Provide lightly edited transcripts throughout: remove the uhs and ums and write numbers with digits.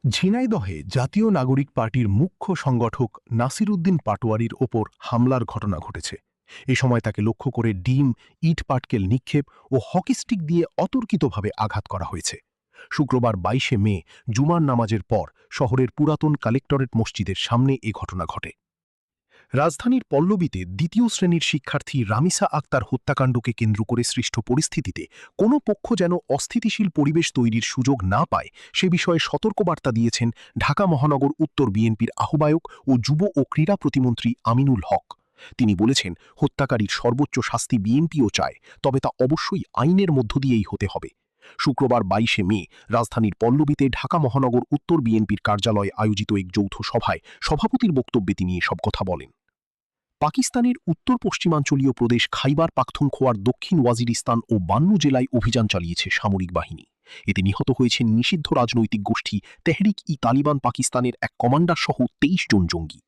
ঝিনাইদহে জাতীয় নাগরিক পার্টির মুখ্য সংগঠক নাসির উদ্দিন পাটোয়ারির ওপর হামলার ঘটনা ঘটেছে। এ সময় তাকে লক্ষ্য করে ডিম, ইট পাটকেল নিক্ষেপ ও হকি স্টিক দিয়ে অতর্কিতভাবে আঘাত করা হয়েছে। শুক্রবার ২২শে মে জুমার নামাজের পর শহরের পুরাতন কালেক্টরেট মসজিদের সামনে এ ঘটনা ঘটে। রাজধানীর পল্লবীতে দ্বিতীয় শ্রেণীর শিক্ষার্থী রামিসা আক্তার হত্যাকাণ্ডকে কেন্দ্র করে সৃষ্ট পরিস্থিতিতে কোনো পক্ষ যেন অস্থিতিশীল পরিবেশ তৈরির সুযোগ না পায় সে বিষয়ে সতর্কবার্তা দিয়েছেন ঢাকা মহানগর উত্তর বিএনপির আহ্বায়ক ও যুব ও ক্রীড়া প্রতিমন্ত্রী আমিনুল হক। তিনি বলেছেন, হত্যাকারীর সর্বোচ্চ শাস্তি বিএনপিও চায়, তবে তা অবশ্যই আইনের মধ্য দিয়েই হতে হবে। শুক্রবার ২২শে মে রাজধানীর পল্লবীতে ঢাকা মহানগর উত্তর বিএনপির কার্যালয়ে আয়োজিত এক যৌথ সভায় সভাপতির বক্তব্যে তিনি এসব কথা বলেন। পাকিস্তানের উত্তর পশ্চিমাঞ্চলীয় প্রদেশ খাইবার পাখতুনখোয়ার দক্ষিণ ওয়াজিরিস্তান ও বান্নু জেলায় অভিযান চালিয়েছে সামরিক বাহিনী। এতে নিহত হয়েছেন নিষিদ্ধ রাজনৈতিক গোষ্ঠী তেহরিক-ই-তালিবান পাকিস্তানের এক কমান্ডার সহ ২৩ জন জঙ্গি।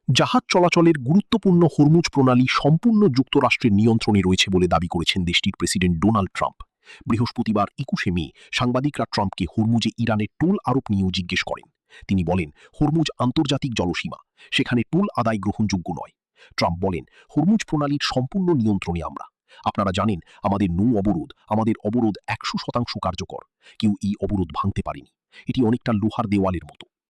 জাহাজ চলাচলের গুরুত্বপূর্ণ হরমুজ প্রণালী সম্পূর্ণ যুক্তরাষ্ট্রের নিয়ন্ত্রণে রয়েছে বলে দাবি করেছেন দেশটির প্রেসিডেন্ট ডোনাল্ড ট্রাম্প। বৃহস্পতিবার ২১শে মে সাংবাদিকরা ট্রাম্পকে হরমুজে ইরানের টোল আরোপ নিয়েও জিজ্ঞেস করেন। তিনি বলেন, হরমুজ আন্তর্জাতিক জলসীমা, সেখানে টোল আদায় গ্রহণযোগ্য নয়। ট্রাম্প বলেন, হরমুজ প্রণালীর সম্পূর্ণ নিয়ন্ত্রণে আমরা। আপনারা জানেন, আমাদের আমাদের অবরোধ ১০০% কার্যকর। কেউ এই অবরোধ ভাঙতে পারেনি। এটি অনেকটা লোহার দেওয়ালের মতো।